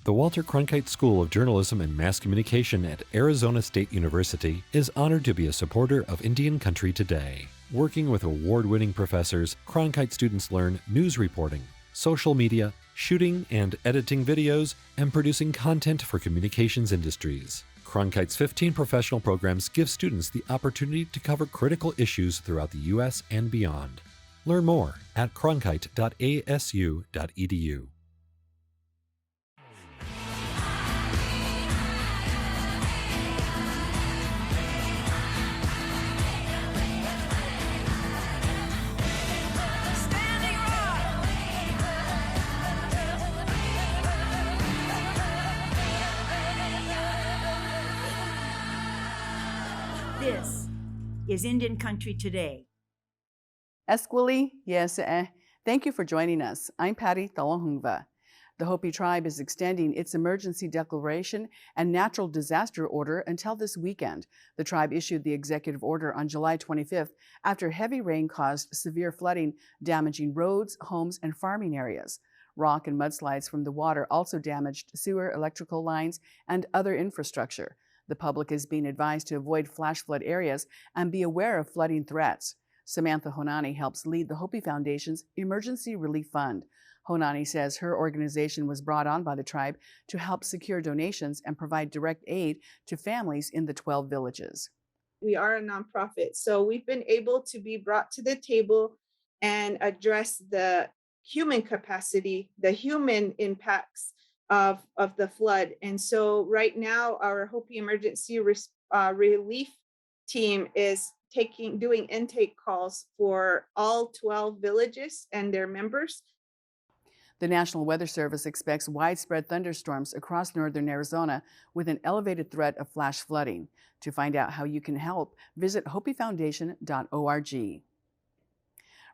The Walter Cronkite School of Journalism and Mass Communication at Arizona State University is honored to be a supporter of Indian Country Today. Working with award-winning professors, Cronkite students learn news reporting, social media, shooting and editing videos, and producing content for communications industries. Cronkite's 15 professional programs give students the opportunity to cover critical issues throughout the U.S. and beyond. Learn more at cronkite.asu.edu. This is Indian Country Today. Esquili, yes, thank you for joining us. I'm Patty Thalohungva. The Hopi tribe is extending its emergency declaration and natural disaster order until this weekend. The tribe issued the executive order on July 25th after heavy rain caused severe flooding, damaging roads, homes, and farming areas. Rock and mudslides from the water also damaged sewer, electrical lines, and other infrastructure. The public is being advised to avoid flash flood areas and be aware of flooding threats. Samantha Honani helps lead the Hopi Foundation's Emergency Relief Fund. Honani says her organization was brought on by the tribe to help secure donations and provide direct aid to families in the 12 villages. We are a nonprofit, so we've been able to be brought to the table and address the human capacity, the human impacts of the flood. And so right now, our Hopi Emergency Relief team is doing intake calls for all 12 villages and their members. The National Weather Service expects widespread thunderstorms across northern Arizona with an elevated threat of flash flooding. To find out how you can help, visit hopifoundation.org.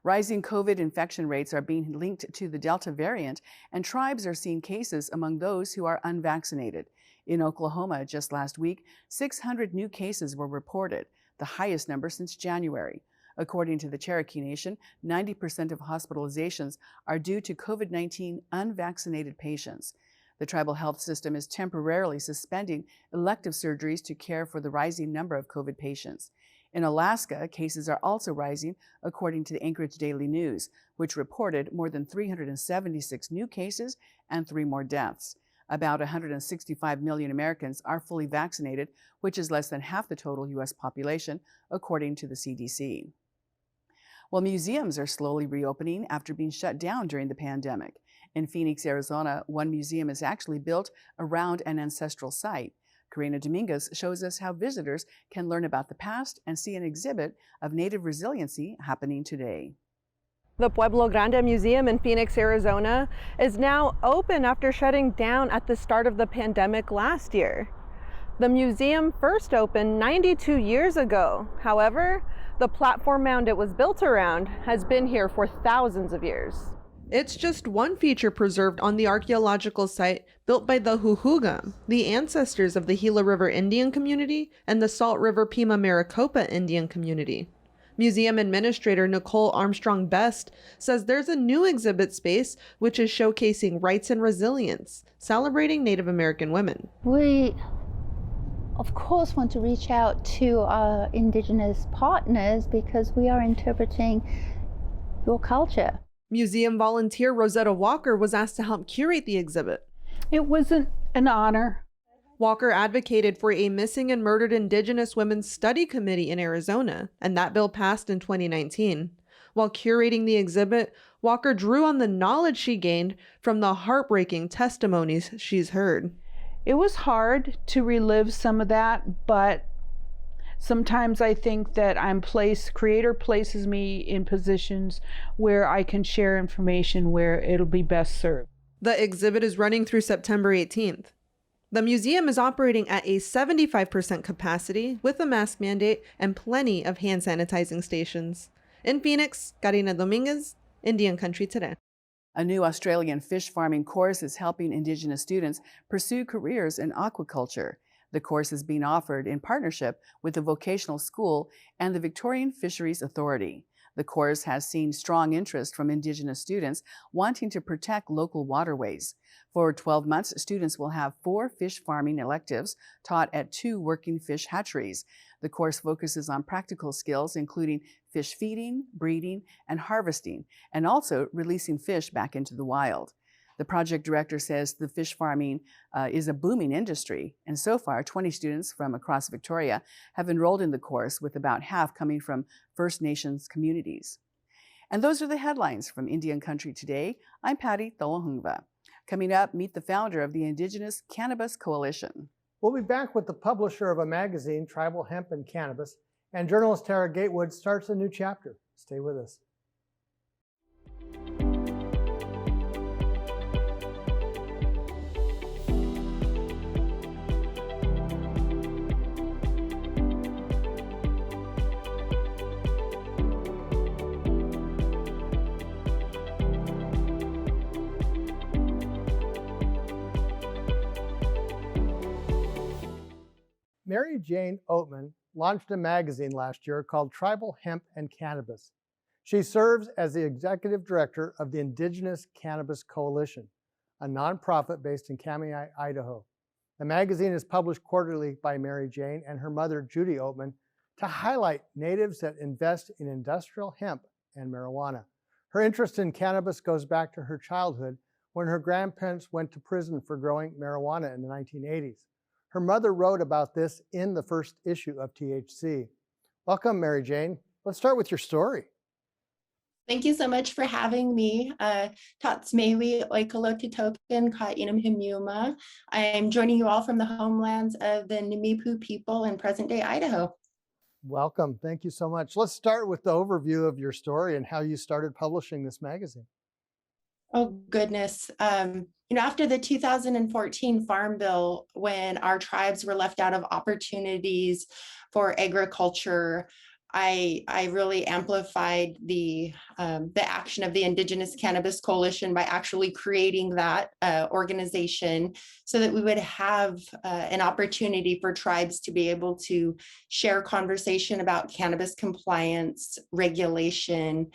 Rising COVID infection rates are being linked to the Delta variant, and tribes are seeing cases among those who are unvaccinated. In Oklahoma, just last week, 600 new cases were reported, the highest number since January. According to the Cherokee Nation, 90% of hospitalizations are due to COVID-19 unvaccinated patients. The tribal health system is temporarily suspending elective surgeries to care for the rising number of COVID patients. In Alaska, cases are also rising, according to the Anchorage Daily News, which reported more than 376 new cases and 3 more deaths. About 165 million Americans are fully vaccinated, which is less than half the total U.S. population, according to the CDC. Well, museums are slowly reopening after being shut down during the pandemic. In Phoenix, Arizona, one museum is actually built around an ancestral site. Karina Dominguez shows us how visitors can learn about the past and see an exhibit of Native resiliency happening today. The Pueblo Grande Museum in Phoenix, Arizona is now open after shutting down at the start of the pandemic last year. The museum first opened 92 years ago. However, the platform mound it was built around has been here for thousands of years. It's just one feature preserved on the archaeological site built by the Huhuga, the ancestors of the Gila River Indian community and the Salt River Pima Maricopa Indian community. Museum Administrator Nicole Armstrong Best says there's a new exhibit space which is showcasing rights and resilience, celebrating Native American women. We, of course, want to reach out to our Indigenous partners because we are interpreting your culture. Museum volunteer Rosetta Walker was asked to help curate the exhibit. It was an honor. Walker advocated for a Missing and Murdered Indigenous Women's Study Committee in Arizona, and that bill passed in 2019. While curating the exhibit, Walker drew on the knowledge she gained from the heartbreaking testimonies she's heard. It was hard to relive some of that, but sometimes I think that Creator places me in positions where I can share information where it'll be best served. The exhibit is running through September 18th. The museum is operating at a 75% capacity with a mask mandate and plenty of hand sanitizing stations. In Phoenix, Karina Dominguez, Indian Country Today. A new Australian fish farming course is helping Indigenous students pursue careers in aquaculture. The course is being offered in partnership with the vocational school and the Victorian Fisheries Authority. The course has seen strong interest from Indigenous students wanting to protect local waterways. For 12 months, students will have 4 fish farming electives taught at 2 working fish hatcheries. The course focuses on practical skills, including fish feeding, breeding, and harvesting, and also releasing fish back into the wild. The project director says the fish farming is a booming industry, and so far 20 students from across Victoria have enrolled in the course, with about half coming from First Nations communities. And those are the headlines from Indian Country Today. I'm Patty Tholahungva. Coming up, meet the founder of the Indigenous Cannabis Coalition. We'll be back with the publisher of a magazine, Tribal Hemp and Cannabis, and journalist Tara Gatewood starts a new chapter. Stay with us. Mary Jane Oatman launched a magazine last year called Tribal Hemp and Cannabis. She serves as the executive director of the Indigenous Cannabis Coalition, a nonprofit based in Kamiah, Idaho. The magazine is published quarterly by Mary Jane and her mother, Judy Oatman, to highlight natives that invest in industrial hemp and marijuana. Her interest in cannabis goes back to her childhood when her grandparents went to prison for growing marijuana in the 1980s. Her mother wrote about this in the first issue of THC. Welcome, Mary Jane. Let's start with your story. Thank you so much for having me. Tatsmewi Oikolotitoken Ka Inam Himyuma. I'm joining you all from the homelands of the Nimipu people in present-day Idaho. Welcome. Thank you so much. Let's start with the overview of your story and how you started publishing this magazine. Oh, goodness. After the 2014 Farm Bill, when our tribes were left out of opportunities for agriculture, I really amplified the action of the Indigenous Cannabis Coalition by actually creating that organization so that we would have an opportunity for tribes to be able to share conversation about cannabis compliance, regulation.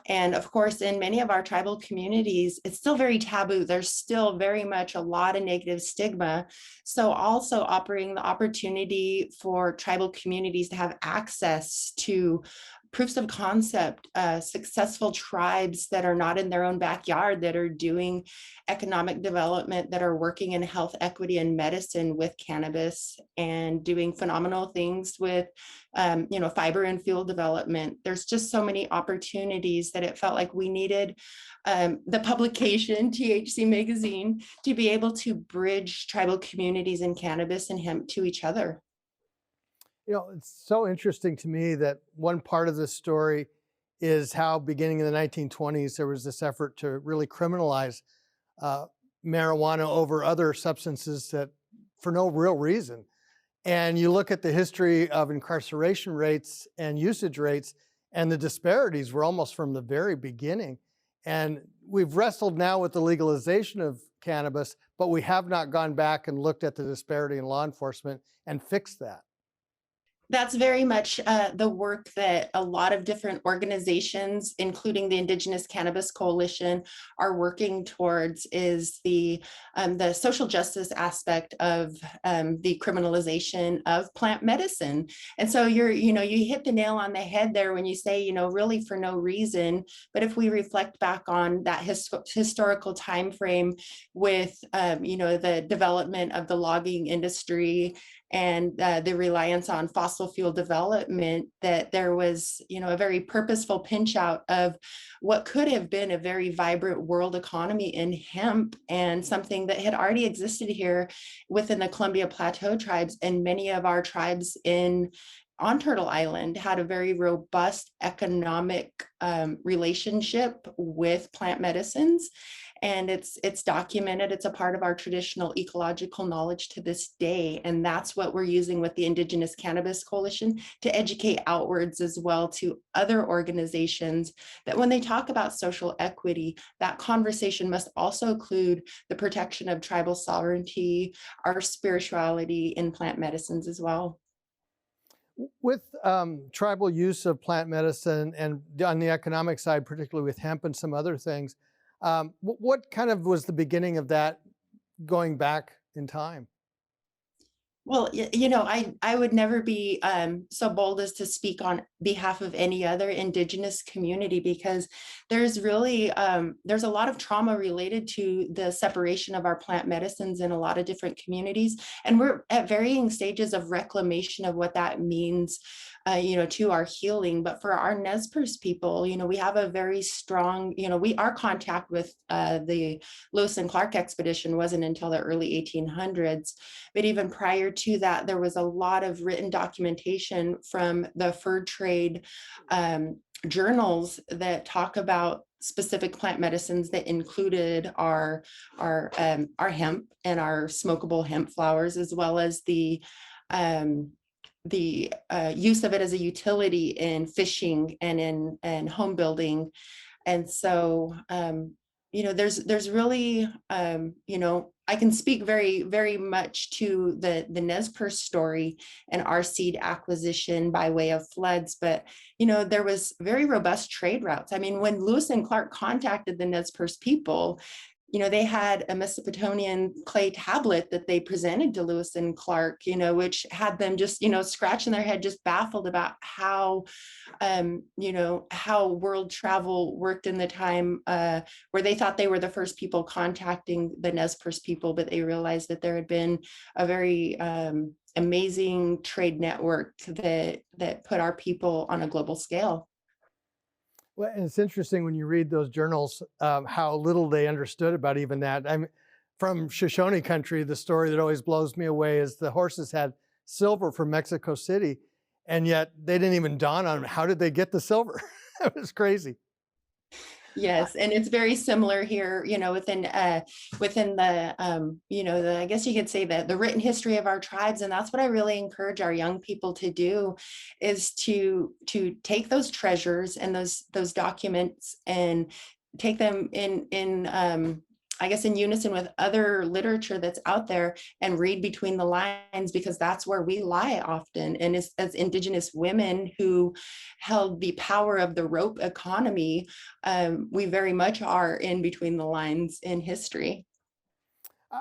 And of course, in many of our tribal communities, it's still very taboo. There's still very much a lot of negative stigma. So also offering the opportunity for tribal communities to have access to proofs of concept, successful tribes that are not in their own backyard, that are doing economic development, that are working in health equity and medicine with cannabis and doing phenomenal things with, fiber and fuel development. There's just so many opportunities that it felt like we needed the publication, THC Magazine, to be able to bridge tribal communities in cannabis and hemp to each other. It's so interesting to me that one part of this story is how beginning in the 1920s, there was this effort to really criminalize marijuana over other substances that for no real reason. And you look at the history of incarceration rates and usage rates, and the disparities were almost from the very beginning. And we've wrestled now with the legalization of cannabis, but we have not gone back and looked at the disparity in law enforcement and fixed that. That's very much the work that a lot of different organizations, including the Indigenous Cannabis Coalition, are working towards, is the social justice aspect of the criminalization of plant medicine. And so you hit the nail on the head there when you say, really for no reason. But if we reflect back on that historical time frame with, the development of the logging industry and the reliance on fossil fuel development, that there was, a very purposeful pinch out of what could have been a very vibrant world economy in hemp, and something that had already existed here within the Columbia Plateau tribes. And many of our tribes on Turtle Island had a very robust economic relationship with plant medicines. And it's documented. It's a part of our traditional ecological knowledge to this day. And that's what we're using with the Indigenous Cannabis Coalition to educate outwards as well to other organizations, that when they talk about social equity, that conversation must also include the protection of tribal sovereignty, our spirituality in plant medicines as well. With tribal use of plant medicine and on the economic side, particularly with hemp and some other things, what kind of was the beginning of that going back in time? Well, I would never be so bold as to speak on behalf of any other Indigenous community because there's really there's a lot of trauma related to the separation of our plant medicines in a lot of different communities, and we're at varying stages of reclamation of what that means, to our healing. But for our Nez Perce people, we have a very strong, our contact with the Lewis and Clark expedition wasn't until the early 1800s. But even prior to that, there was a lot of written documentation from the fur trade journals that talk about specific plant medicines that included our hemp and our smokable hemp flowers, as well as the use of it as a utility in fishing and in home building. And so there's really I can speak very, very much to the Nez Perce story and our seed acquisition by way of floods, but there was very robust trade routes. I mean, when Lewis and Clark contacted the Nez Perce people, they had a Mesopotamian clay tablet that they presented to Lewis and Clark, which had them just, scratching their head, just baffled about how, how world travel worked in the time where they thought they were the first people contacting the Nez Perce people, but they realized that there had been a very amazing trade network that put our people on a global scale. Well, and it's interesting when you read those journals, how little they understood about even that. I'm from Shoshone country. The story that always blows me away is the horses had silver from Mexico City, and yet they didn't even dawn on them. How did they get the silver? It was crazy. Yes, and it's very similar here, within the I guess you could say that the written history of our tribes, and that's what I really encourage our young people to do, is to take those treasures and those documents and take them in I guess in unison with other literature that's out there and read between the lines, because that's where we lie often. And as Indigenous women who held the power of the rope economy, we very much are in between the lines in history.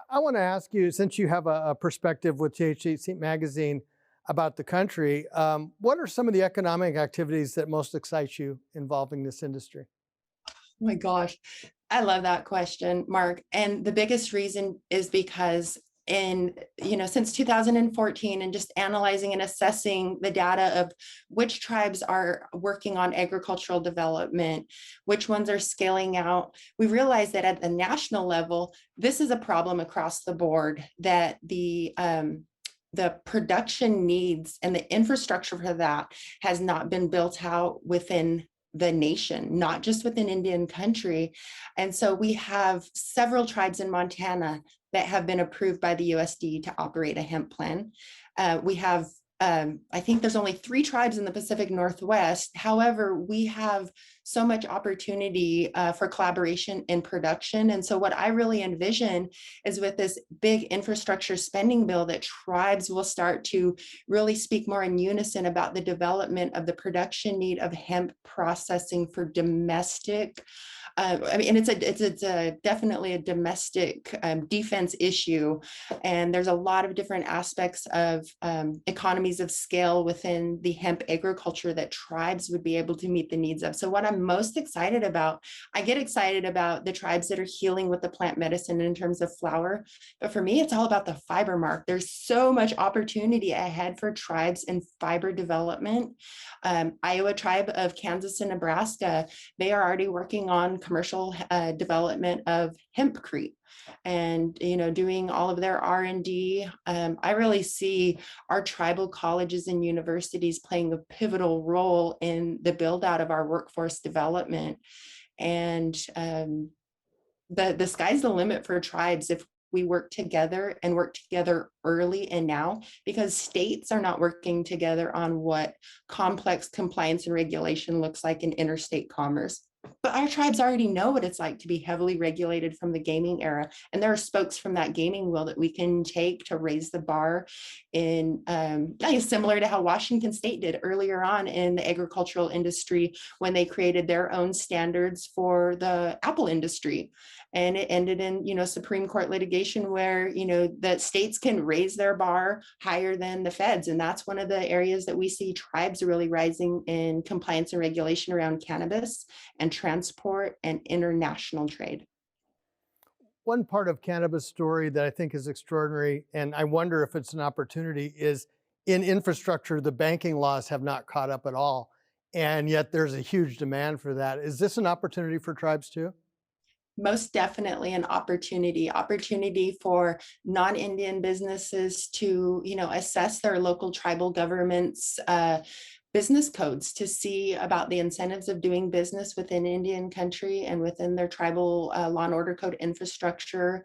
I want to ask you, since you have a perspective with THC Magazine about the country, what are some of the economic activities that most excite you involving this industry? Oh my gosh, I love that question, Mark. And the biggest reason is because since 2014, and just analyzing and assessing the data of which tribes are working on agricultural development, which ones are scaling out, we realize that at the national level, this is a problem across the board, that the production needs and the infrastructure for that has not been built out within the nation, not just within Indian country. And so we have several tribes in Montana that have been approved by the USD to operate a hemp plan. We have, I think there's only 3 tribes in the Pacific Northwest. However, we have so much opportunity for collaboration in production. And so what I really envision is, with this big infrastructure spending bill, that tribes will start to really speak more in unison about the development of the production need of hemp processing for domestic. And it's definitely a domestic defense issue, and there's a lot of different aspects of economies of scale within the hemp agriculture that tribes would be able to meet the needs of. So what I'm most excited about, I get excited about the tribes that are healing with the plant medicine in terms of flower, but for me, it's all about the fiber, Mark. There's so much opportunity ahead for tribes in fiber development. Iowa tribe of Kansas and Nebraska, they are already working on commercial development of hempcrete, and doing all of their R&D. I really see our tribal colleges and universities playing a pivotal role in the build out of our workforce development. And the sky's the limit for tribes if we work together, and work together early and now, because states are not working together on what complex compliance and regulation looks like in interstate commerce. But our tribes already know what it's like to be heavily regulated from the gaming era. And there are spokes from that gaming wheel that we can take to raise the bar in similar to how Washington State did earlier on in the agricultural industry when they created their own standards for the apple industry. And it ended in, Supreme Court litigation where, the states can raise their bar higher than the feds. And that's one of the areas that we see tribes really rising in compliance and regulation around cannabis and transport and international trade. One part of cannabis story that I think is extraordinary, and I wonder if it's an opportunity, is in infrastructure, the banking laws have not caught up at all. And yet there's a huge demand for that. Is this an opportunity for tribes too? Most definitely an opportunity for non-Indian businesses to, assess their local tribal governments, business codes to see about the incentives of doing business within Indian country and within their tribal law and order code infrastructure.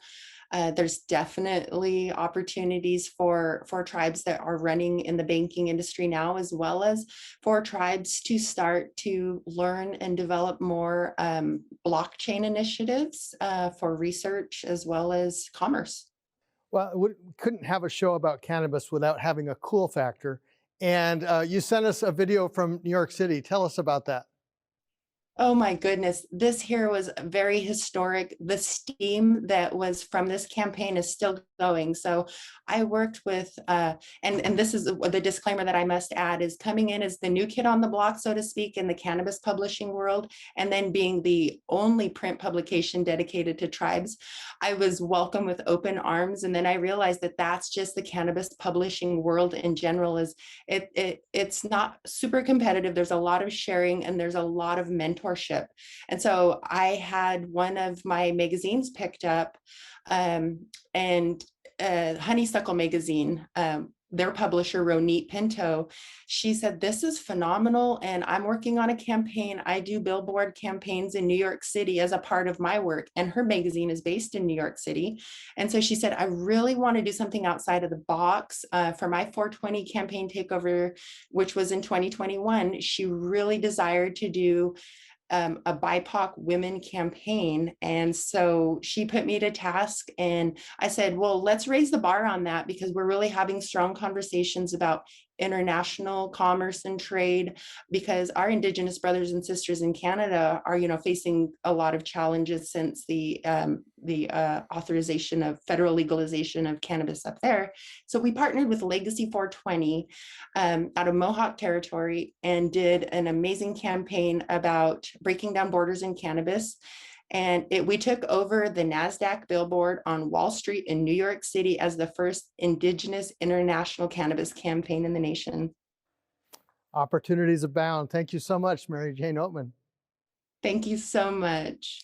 There's definitely opportunities for tribes that are running in the banking industry now, as well as for tribes to start to learn and develop more blockchain initiatives for research as well as commerce. Well, we couldn't have a show about cannabis without having a cool factor. And you sent us a video from New York City. Tell us about that. Oh my goodness, this here was very historic. The steam that was from this campaign is still going. So I worked with, and this is the disclaimer that I must add, is coming in as the new kid on the block, so to speak, in the cannabis publishing world, and then being the only print publication dedicated to tribes. I was welcomed with open arms. And then I realized that that's just the cannabis publishing world in general. It's not super competitive. There's a lot of sharing and there's a lot of mentorship. And so I had one of my magazines picked up, and Honeysuckle magazine, their publisher, Ronit Pinto, she said, "This is phenomenal. And I'm working on a campaign. I do billboard campaigns in New York City as a part of my work." And her magazine is based in New York City. And so she said, "I really want to do something outside of the box." For my 420 campaign takeover, which was in 2021, she really desired to do a BIPOC women campaign. And so she put me to task and I said, well, let's raise the bar on that because we're really having strong conversations about international commerce and trade, because our Indigenous brothers and sisters in Canada are, facing a lot of challenges since the authorization of federal legalization of cannabis up there. So we partnered with Legacy 420 out of Mohawk territory and did an amazing campaign about breaking down borders in cannabis. And we took over the NASDAQ billboard on Wall Street in New York City as the first Indigenous international cannabis campaign in the nation. Opportunities abound. Thank you so much, Mary Jane Oatman. Thank you so much.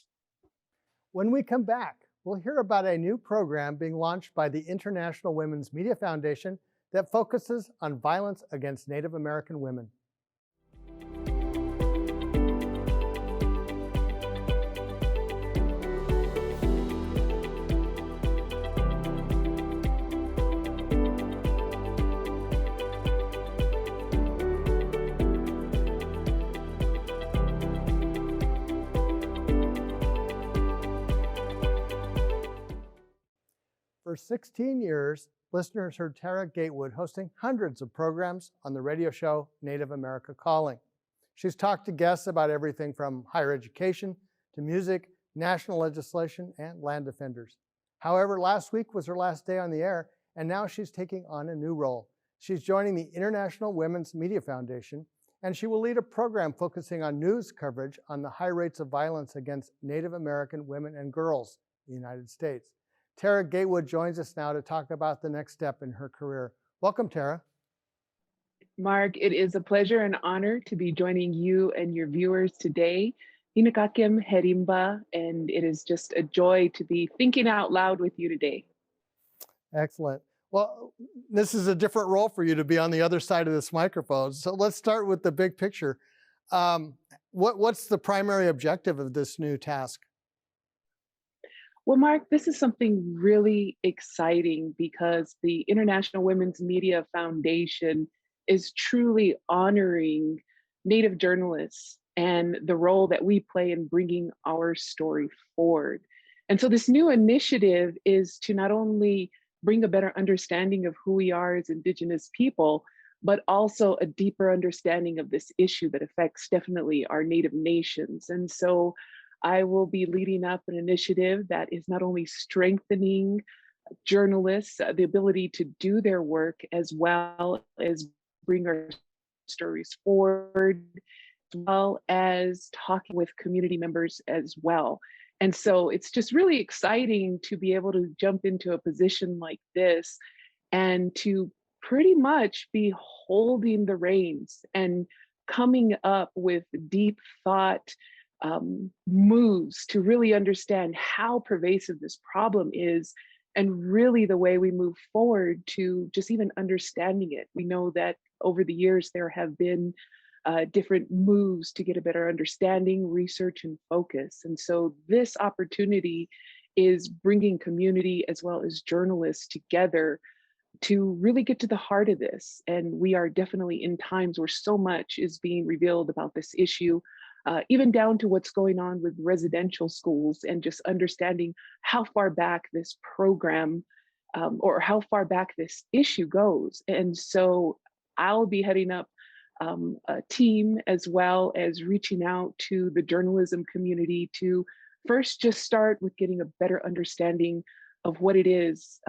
When we come back, we'll hear about a new program being launched by the International Women's Media Foundation that focuses on violence against Native American women. For 16 years, listeners heard Tara Gatewood hosting hundreds of programs on the radio show Native America Calling. She's talked to guests about everything from higher education to music, national legislation, and land defenders. However, last week was her last day on the air, and now she's taking on a new role. She's joining the International Women's Media Foundation, and she will lead a program focusing on news coverage on the high rates of violence against Native American women and girls in the United States. Tara Gatewood joins us now to talk about the next step in her career. Welcome, Tara. Mark, it is a pleasure and honor to be joining you and your viewers today. Inakakim Herimba, and it is just a joy to be thinking out loud with you today. Excellent. Well, this is a different role for you to be on the other side of this microphone. So let's start with the big picture. What's the primary objective of this new task? Well, Mark, this is something really exciting because the International Women's Media Foundation is truly honoring Native journalists and the role that we play in bringing our story forward. And so this new initiative is to not only bring a better understanding of who we are as Indigenous people, but also a deeper understanding of this issue that affects definitely our Native nations. And so I will be leading up an initiative that is not only strengthening journalists, the ability to do their work, as well as bring our stories forward, as well as talking with community members as well. And so it's just really exciting to be able to jump into a position like this and to pretty much be holding the reins and coming up with deep thought moves to really understand how pervasive this problem is, and really the way we move forward to just even understanding it. We know that over the years there have been different moves to get a better understanding, research, and focus. And so this opportunity is bringing community as well as journalists together to really get to the heart of this. And we are definitely in times where so much is being revealed about this issue, even down to what's going on with residential schools, and just understanding how far back this program or how far back this issue goes. And so I'll be heading up a team, as well as reaching out to the journalism community to first just start with getting a better understanding of what it is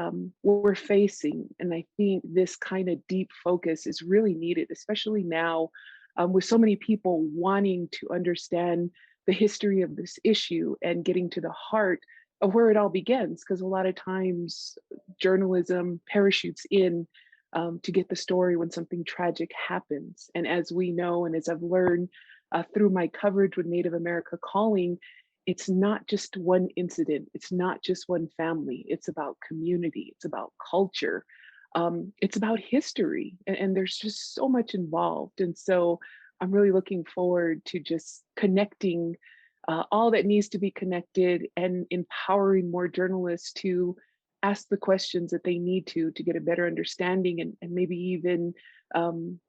we're facing. And I think this kind of deep focus is really needed, especially now with so many people wanting to understand the history of this issue and getting to the heart of where it all begins. Because a lot of times journalism parachutes in to get the story when something tragic happens. And as we know, and as I've learned through my coverage with Native America Calling, it's not just one incident, it's not just one family, it's about community, it's about culture, it's about history, and there's just so much involved. And so I'm really looking forward to just connecting all that needs to be connected and empowering more journalists to ask the questions that they need to get a better understanding, and maybe even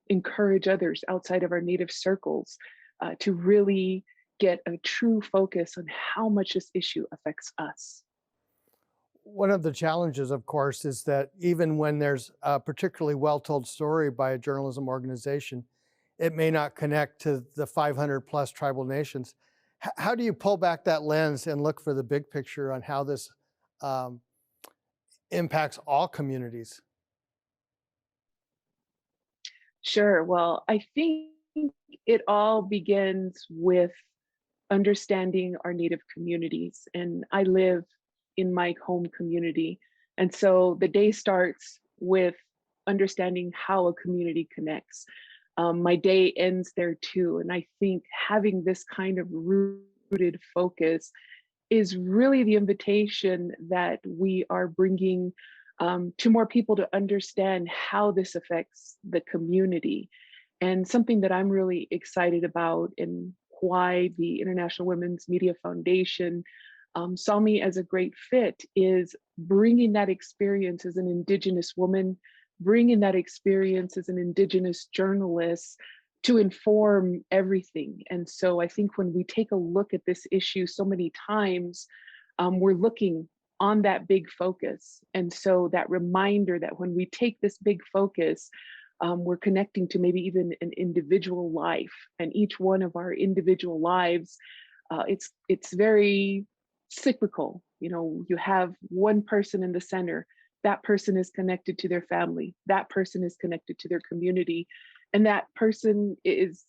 encourage others outside of our Native circles to really get a true focus on how much this issue affects us. One of the challenges, of course, is that even when there's a particularly well-told story by a journalism organization, it may not connect to the 500 plus tribal nations. How do you pull back that lens and look for the big picture on how this impacts all communities? Sure. Well, I think it all begins with understanding our Native communities. And I live in my home community. And so the day starts with understanding how a community connects. My day ends there too. And I think having this kind of rooted focus is really the invitation that we are bringing to more people to understand how this affects the community. And something that I'm really excited about, and why the International Women's Media Foundation saw me as a great fit, is bringing that experience as an Indigenous woman, bringing that experience as an Indigenous journalist to inform everything. And so I think when we take a look at this issue so many times, we're looking on that big focus. And so that reminder that when we take this big focus, we're connecting to maybe even an individual life, and each one of our individual lives, it's very cyclical. You know, you have one person in the center. That person is connected to their family. That person is connected to their community, and that person is,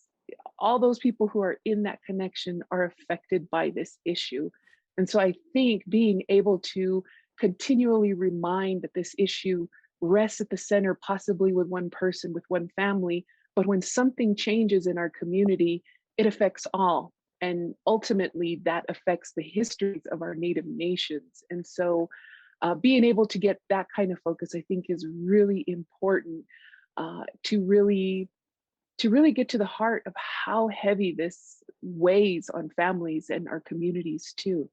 all those people who are in that connection are affected by this issue. And so I think being able to continually remind that this issue rests at the center, possibly with one person, with one family, but when something changes in our community, it affects all. And ultimately that affects the histories of our Native nations. And so being able to get that kind of focus, I think, is really important to really get to the heart of how heavy this weighs on families and our communities too.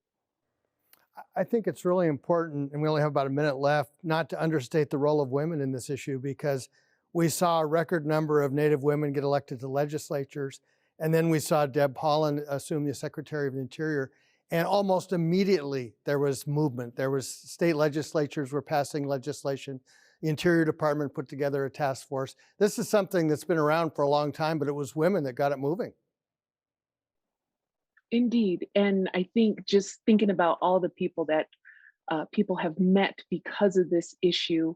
I think it's really important, and we only have about a minute left, not to understate the role of women in this issue, because we saw a record number of Native women get elected to legislatures, And then we saw Deb Haaland assume the Secretary of the Interior. And almost immediately there was movement. There was state legislatures were passing legislation. The Interior Department put together a task force. This is something that's been around for a long time, but it was women that got it moving. Indeed. And I think just thinking about all the people that people have met because of this issue,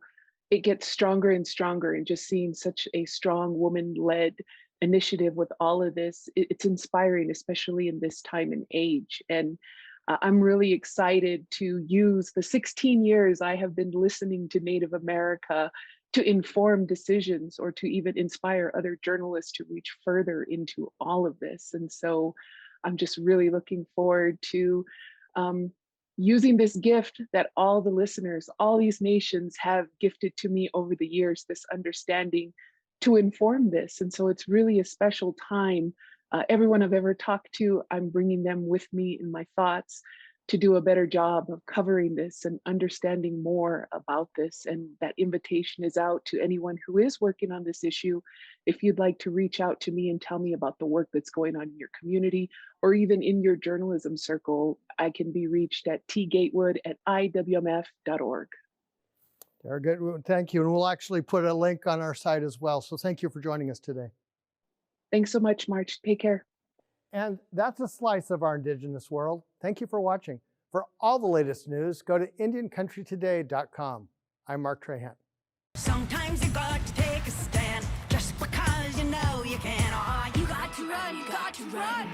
it gets stronger and stronger. And just seeing such a strong woman-led initiative with all of this, it's inspiring, especially in this time and age. And I'm really excited to use the 16 years I have been listening to Native America to inform decisions or to even inspire other journalists to reach further into all of this. And so I'm just really looking forward to using this gift that all the listeners, all these nations have gifted to me over the years, this understanding to inform this. And so it's really a special time. Everyone I've ever talked to, I'm bringing them with me in my thoughts to do a better job of covering this and understanding more about this. And that invitation is out to anyone who is working on this issue. If you'd like to reach out to me and tell me about the work that's going on in your community or even in your journalism circle, I can be reached at tgatewood@iwmf.org. Very good. Thank you. And we'll actually put a link on our site as well. So thank you for joining us today. Thanks so much, March. Take care. And that's a slice of our Indigenous world. Thank you for watching. For all the latest news, go to IndianCountryToday.com. I'm Mark Trahan. Sometimes you got to take a stand just because you know you can. Oh, you got to run, you got to run.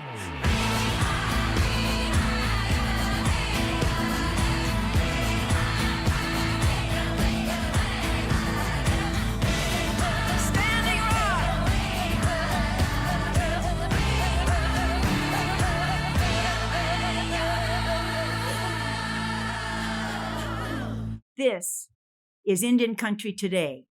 Standing rock. This is Indian Country Today.